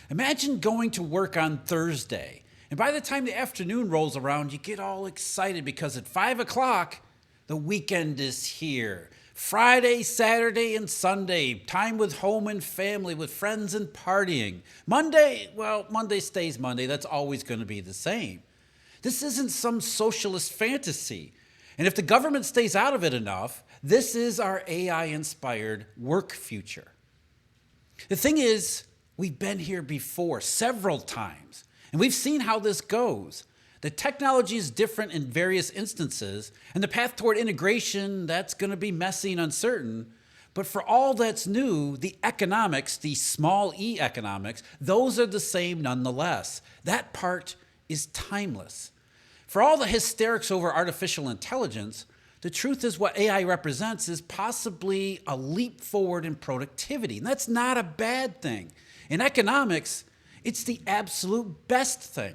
Imagine going to work on Thursday, and by the time the afternoon rolls around, you get all excited because at 5 o'clock, the weekend is here. Friday, Saturday, and Sunday, time with home and family, with friends and partying. Monday, well, Monday stays Monday. That's always going to be the same. This isn't some socialist fantasy. And if the government stays out of it enough, this is our AI-inspired work future. The thing is, we've been here before several times, and we've seen how this goes. The technology is different in various instances, and the path toward integration, that's going to be messy and uncertain. But for all that's new, the economics, the small e economics, those are the same nonetheless. That part is timeless. For all the hysterics over artificial intelligence, the truth is what AI represents is possibly a leap forward in productivity, and that's not a bad thing. In economics, it's the absolute best thing.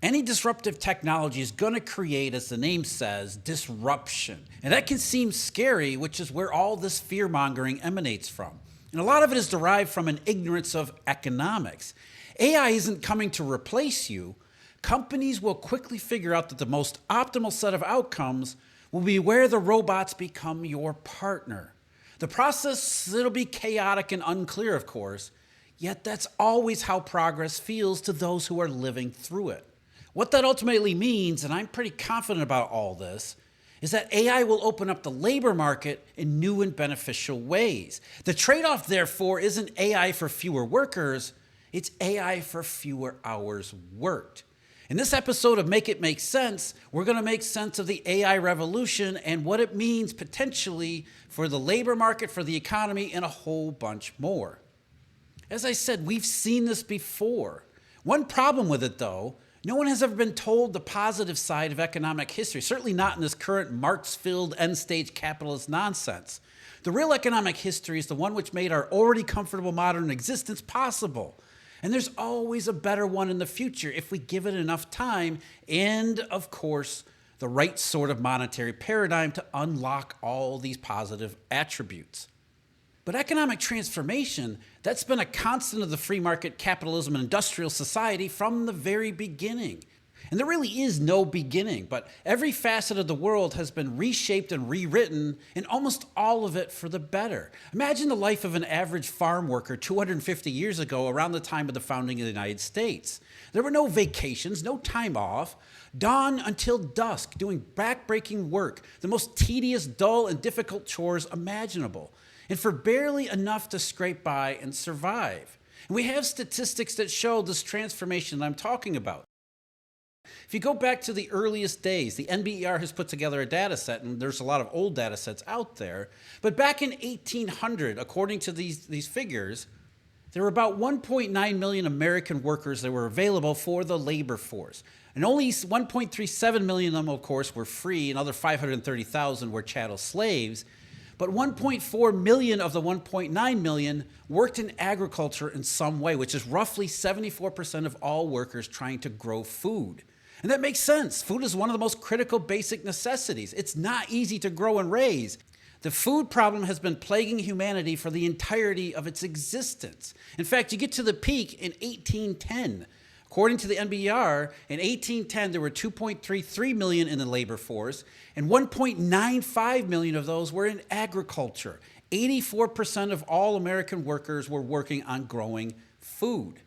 Any disruptive technology is going to create, as the name says, disruption. And that can seem scary, which is where all this fear-mongering emanates from. And a lot of it is derived from an ignorance of economics. AI isn't coming to replace you. Companies will quickly figure out that the most optimal set of outcomes will be where the robots become your partner. The process, it'll be chaotic and unclear, of course, yet that's always how progress feels to those who are living through it. What that ultimately means, and I'm pretty confident about all this, is that AI will open up the labor market in new and beneficial ways. The trade-off, therefore, isn't AI for fewer workers, it's AI for fewer hours worked. In this episode of Make It Make Sense, we're going to make sense of the AI revolution and what it means potentially for the labor market, for the economy, and a whole bunch more. As I said, we've seen this before. One problem with it, though, no one has ever been told the positive side of economic history, certainly not in this current Marx-filled end-stage capitalist nonsense. The real economic history is the one which made our already comfortable modern existence possible. And there's always a better one in the future if we give it enough time and, of course, the right sort of monetary paradigm to unlock all these positive attributes. But economic transformation, that's been a constant of the free market capitalism and industrial society from the very beginning. And there really is no beginning, but every facet of the world has been reshaped and rewritten, and almost all of it for the better. Imagine the life of an average farm worker 250 years ago, around the time of the founding of the United States. There were no vacations, no time off. Dawn until dusk, doing back-breaking work, the most tedious, dull, and difficult chores imaginable, and for barely enough to scrape by and survive. And we have statistics that show this transformation that I'm talking about. If you go back to the earliest days, the NBER has put together a data set, and there's a lot of old data sets out there. But back in 1800, according to these figures, there were about 1.9 million American workers that were available for the labor force. And only 1.37 million of them, of course, were free, and other 530,000 were chattel slaves. But 1.4 million of the 1.9 million worked in agriculture in some way, which is roughly 74% of all workers trying to grow food. And that makes sense. Food is one of the most critical basic necessities. It's not easy to grow and raise. The food problem has been plaguing humanity for the entirety of its existence. In fact, you get to the peak in 1810. According to the NBER, in 1810, there were 2.33 million in the labor force, and 1.95 million of those were in agriculture. 84% of all American workers were working on growing food.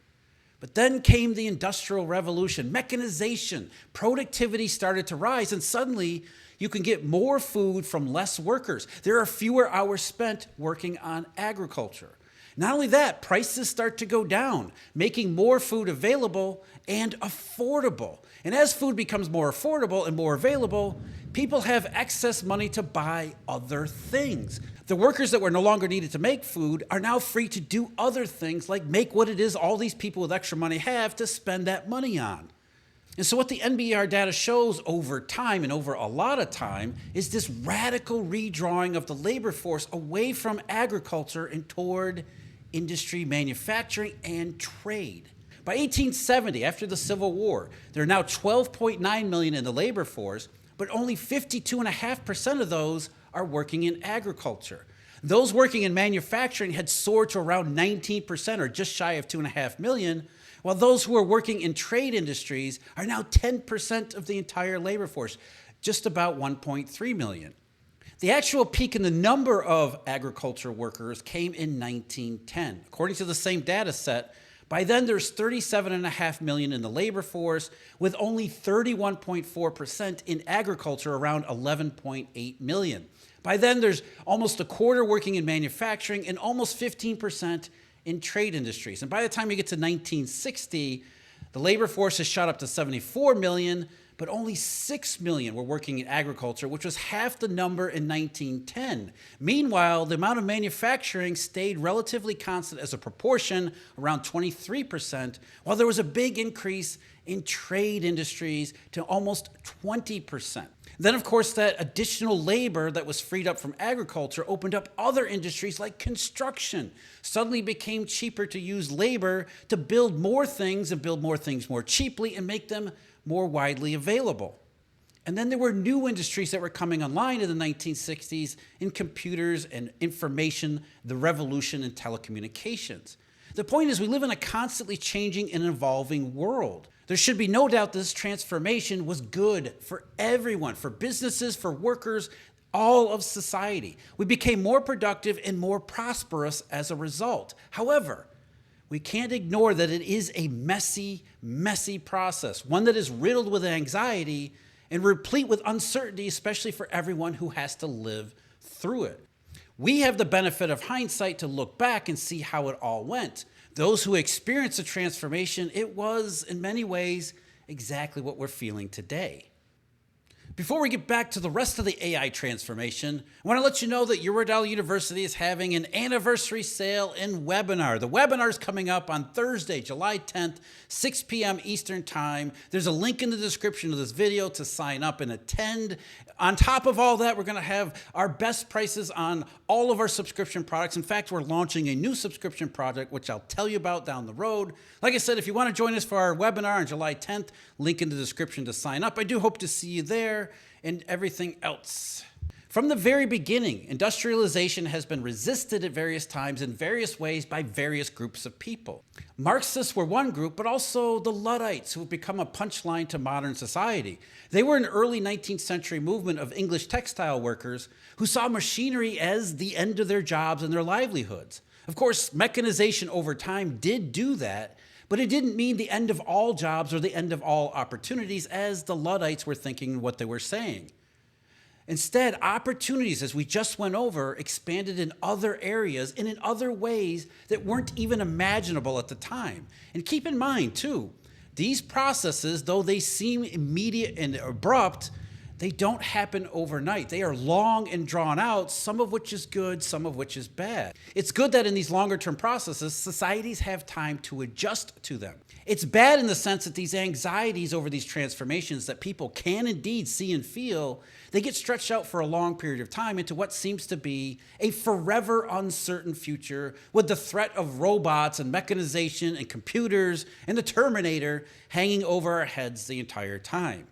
But then came the Industrial Revolution, mechanization, productivity started to rise, and suddenly you can get more food from less workers. There are fewer hours spent working on agriculture. Not only that, prices start to go down, making more food available and affordable. And as food becomes more affordable and more available, people have excess money to buy other things. The workers that were no longer needed to make food are now free to do other things, like make what it is all these people with extra money have to spend that money on. And so what the NBER data shows over time, and over a lot of time, is this radical redrawing of the labor force away from agriculture and toward industry, manufacturing, and trade. By 1870, after the Civil War, there are now 12.9 million in the labor force, but only 52.5% of those are working in agriculture. Those working in manufacturing had soared to around 19%, or just shy of 2.5 million, while those who are working in trade industries are now 10% of the entire labor force, just about 1.3 million. The actual peak in the number of agriculture workers came in 1910. According to the same data set, by then there's 37.5 million in the labor force, with only 31.4% in agriculture, around 11.8 million. By then there's almost a quarter working in manufacturing and almost 15% in trade industries. And by the time you get to 1960, the labor force has shot up to 74 million, but only 6 million were working in agriculture, which was half the number in 1910. Meanwhile, the amount of manufacturing stayed relatively constant as a proportion, around 23%, while there was a big increase in trade industries to almost 20%. Then, of course, that additional labor that was freed up from agriculture opened up other industries like construction. Suddenly became cheaper to use labor to build more things and build more things more cheaply and make them more widely available. And then there were new industries that were coming online in the 1960s in computers and information, the revolution in telecommunications. The point is, we live in a constantly changing and evolving world. There should be no doubt this transformation was good for everyone, for businesses, for workers, all of society. We became more productive and more prosperous as a result. However, we can't ignore that it is a messy, messy process, one that is riddled with anxiety and replete with uncertainty, especially for everyone who has to live through it. We have the benefit of hindsight to look back and see how it all went. Those who experienced the transformation, it was, in many ways, exactly what we're feeling today. Before we get back to the rest of the AI transformation, I want to let you know that Eurodollar University is having an anniversary sale and webinar. The webinar is coming up on Thursday, July 10th, 6 p.m. Eastern Time. There's a link in the description of this video to sign up and attend. On top of all that, we're going to have our best prices on all of our subscription products. In fact, we're launching a new subscription product, which I'll tell you about down the road. Like I said, if you want to join us for our webinar on July 10th, link in the description to sign up. I do hope to see you there and everything else. From the very beginning, industrialization has been resisted at various times in various ways by various groups of people. Marxists were one group, but also the Luddites, who have become a punchline to modern society. They were an early 19th century movement of English textile workers who saw machinery as the end of their jobs and their livelihoods. Of course, mechanization over time did do that, but it didn't mean the end of all jobs or the end of all opportunities, as the Luddites were thinking what they were saying. Instead, opportunities, as we just went over, expanded in other areas and in other ways that weren't even imaginable at the time. And keep in mind, too, these processes, though they seem immediate and abrupt, they don't happen overnight. They are long and drawn out, some of which is good, some of which is bad. It's good that in these longer-term processes, societies have time to adjust to them. It's bad in the sense that these anxieties over these transformations that people can indeed see and feel, they get stretched out for a long period of time into what seems to be a forever uncertain future, with the threat of robots and mechanization and computers and the Terminator hanging over our heads the entire time.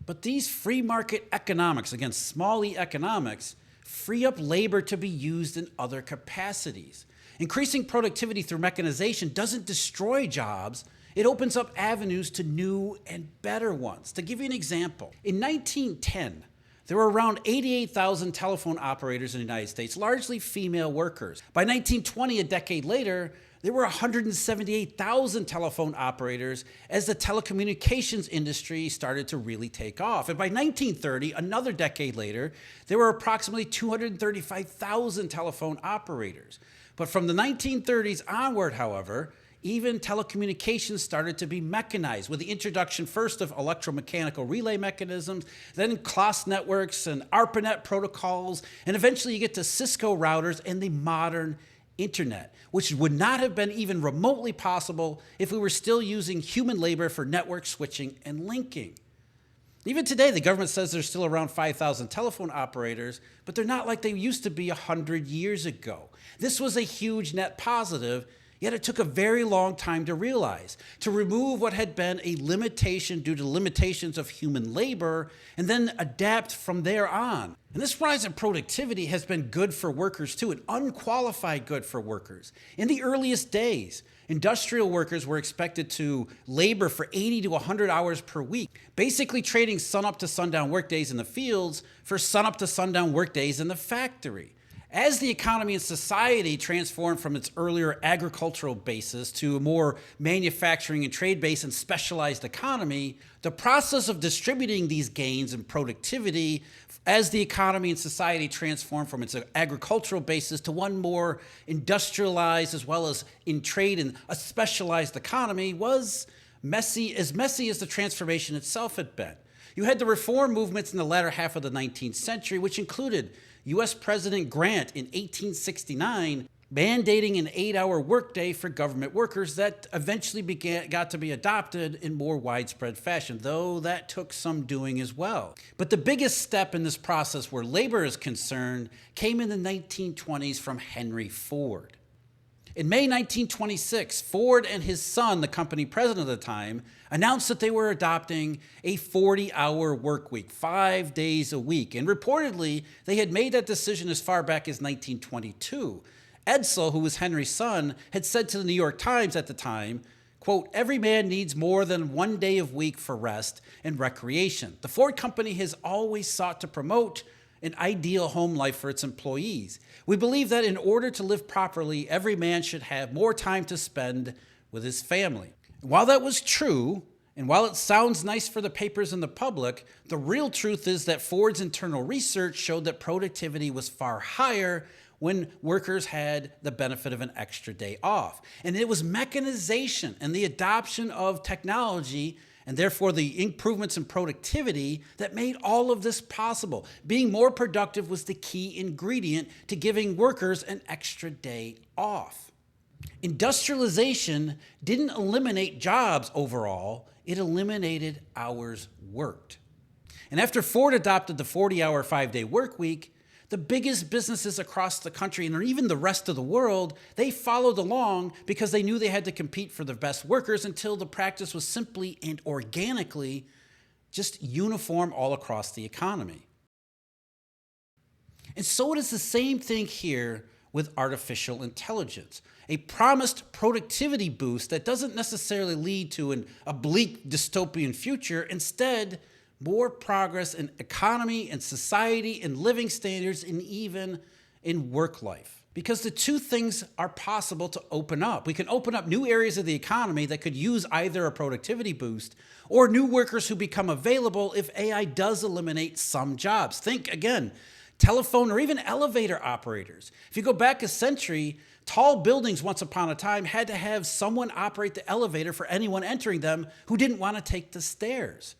But these free market economics, again, small e economics, free up labor to be used in other capacities. Increasing productivity through mechanization doesn't destroy jobs. It opens up avenues to new and better ones. To give you an example, in 1910, there were around 88,000 telephone operators in the United States, largely female workers. By 1920, a decade later, there were 178,000 telephone operators as the telecommunications industry started to really take off. And by 1930, another decade later, there were approximately 235,000 telephone operators. But from the 1930s onward, however, even telecommunications started to be mechanized, with the introduction first of electromechanical relay mechanisms, then CLOS networks and ARPANET protocols, and eventually you get to Cisco routers and the modern internet, which would not have been even remotely possible if we were still using human labor for network switching and linking. Even today, the government says there's still around 5,000 telephone operators, but they're not like they used to be 100 years ago. This was a huge net positive, Yet it took a very long time to realize, to remove what had been a limitation due to limitations of human labor, and then adapt from there on. And this rise in productivity has been good for workers too, an unqualified good for workers. In the earliest days, industrial workers were expected to labor for 80 to 100 hours per week, basically trading sun-up to sundown workdays in the fields for sun-up to sundown workdays in the factory. As the economy and society transformed from its earlier agricultural basis to a more manufacturing and trade-based and specialized economy, the process of distributing these gains in productivity as the economy and society transformed from its agricultural basis to one more industrialized as well as in trade and a specialized economy was messy as the transformation itself had been. You had the reform movements in the latter half of the 19th century, which included U.S. President Grant in 1869 mandating an 8-hour workday for government workers that eventually got to be adopted in more widespread fashion, though that took some doing as well. But the biggest step in this process where labor is concerned came in the 1920s from Henry Ford. In May 1926, Ford and his son, the company president at the time, announced that they were adopting a 40-hour work week, 5 days a week. And reportedly, they had made that decision as far back as 1922. Edsel, who was Henry's son, had said to the New York Times at the time, quote, "Every man needs more than 1 day a week for rest and recreation. The Ford Company has always sought to promote an ideal home life for its employees. We believe that in order to live properly, every man should have more time to spend with his family." While that was true, and while it sounds nice for the papers and the public, the real truth is that Ford's internal research showed that productivity was far higher when workers had the benefit of an extra day off. And it was mechanization and the adoption of technology and therefore the improvements in productivity that made all of this possible. Being more productive was the key ingredient to giving workers an extra day off. Industrialization didn't eliminate jobs overall, it eliminated hours worked. And after Ford adopted the 40-hour 5-day work week, the biggest businesses across the country and even the rest of the world, they followed along because they knew they had to compete for the best workers until the practice was simply and organically just uniform all across the economy. And so it is the same thing here with artificial intelligence. A promised productivity boost that doesn't necessarily lead to a bleak dystopian future. Instead, more progress in economy and society and living standards and even in work life. Because the two things are possible to open up. We can open up new areas of the economy that could use either a productivity boost or new workers who become available if AI does eliminate some jobs. Think again, telephone or even elevator operators. If you go back a century, tall buildings once upon a time had to have someone operate the elevator for anyone entering them who didn't want to take the stairs.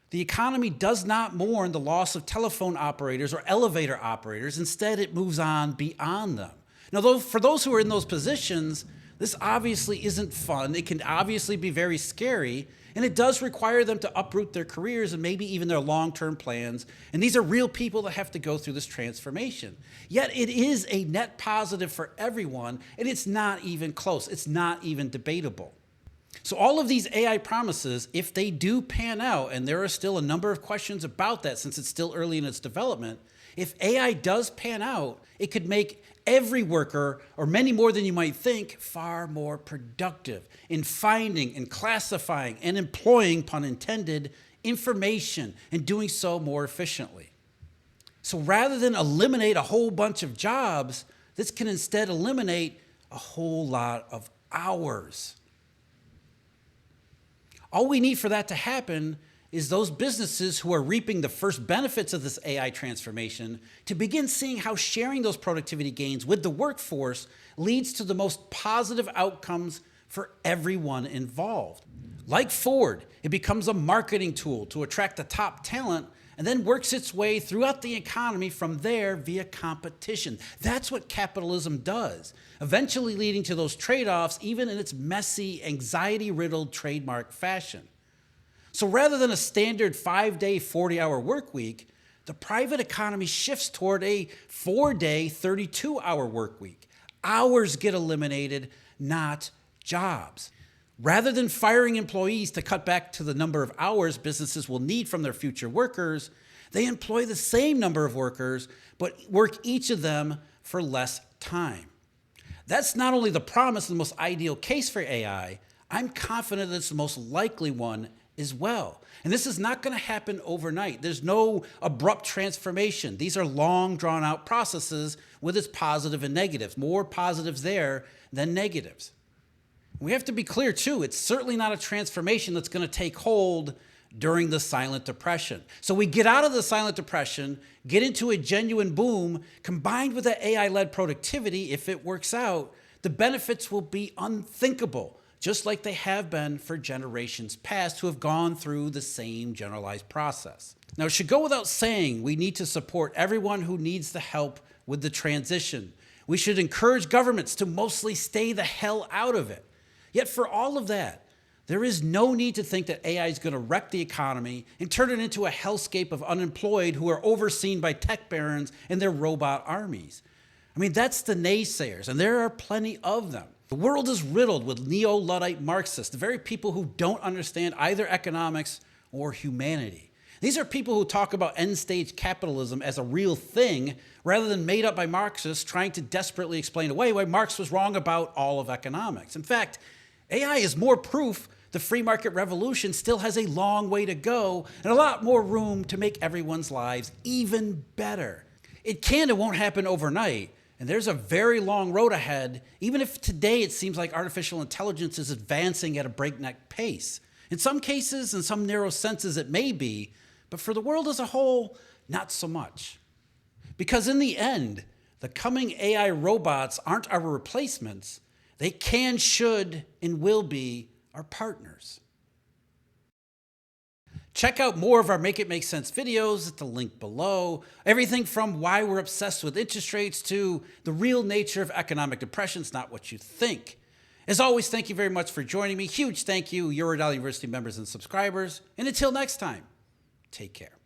The economy does not mourn the loss of telephone operators or elevator operators. Instead, it moves on beyond them. Now, for those who are in those positions, this obviously isn't fun. It can obviously be very scary, and it does require them to uproot their careers and maybe even their long-term plans. And these are real people that have to go through this transformation. Yet it is a net positive for everyone, and it's not even close. It's not even debatable. So all of these AI promises, if they do pan out, and there are still a number of questions about that since it's still early in its development, if AI does pan out, it could make every worker, or many more than you might think, far more productive in finding and classifying and employing, pun intended, information and doing so more efficiently. So rather than eliminate a whole bunch of jobs, this can instead eliminate a whole lot of hours. All we need for that to happen is those businesses who are reaping the first benefits of this AI transformation to begin seeing how sharing those productivity gains with the workforce leads to the most positive outcomes for everyone involved. Like Ford, it becomes a marketing tool to attract the top talent and then works its way throughout the economy from there via competition. That's what capitalism does, eventually leading to those trade-offs even in its messy, anxiety-riddled trademark fashion. So rather than a standard 5-day, 40-hour work week, the private economy shifts toward a 4-day, 32-hour work week. Hours get eliminated, not jobs. Rather than firing employees to cut back to the number of hours businesses will need from their future workers, they employ the same number of workers, but work each of them for less time. That's not only the promise and the most ideal case for AI, I'm confident that it's the most likely one as well. And this is not going to happen overnight. There's no abrupt transformation. These are long, drawn-out processes with its positive and negatives. More positives there than negatives. We have to be clear, too, it's certainly not a transformation that's going to take hold during the silent depression. So we get out of the silent depression, get into a genuine boom, combined with that AI-led productivity, if it works out, the benefits will be unthinkable, just like they have been for generations past who have gone through the same generalized process. Now, it should go without saying we need to support everyone who needs the help with the transition. We should encourage governments to mostly stay the hell out of it. Yet for all of that, there is no need to think that AI is going to wreck the economy and turn it into a hellscape of unemployed who are overseen by tech barons and their robot armies. I mean, that's the naysayers, and there are plenty of them. The world is riddled with neo-Luddite Marxists, the very people who don't understand either economics or humanity. These are people who talk about end-stage capitalism as a real thing rather than made up by Marxists trying to desperately explain away why Marx was wrong about all of economics. In fact, AI is more proof the free market revolution still has a long way to go and a lot more room to make everyone's lives even better. It can and won't happen overnight, and there's a very long road ahead, even if today it seems like artificial intelligence is advancing at a breakneck pace. In some cases, in some narrow senses, it may be, but for the world as a whole, not so much. Because in the end, the coming AI robots aren't our replacements. They can, should, and will be our partners. Check out more of our Make It Make Sense videos at the link below. Everything from why we're obsessed with interest rates to the real nature of economic depression is not what you think. As always, thank you very much for joining me. Huge thank you, Eurodollar University members and subscribers. And until next time, take care.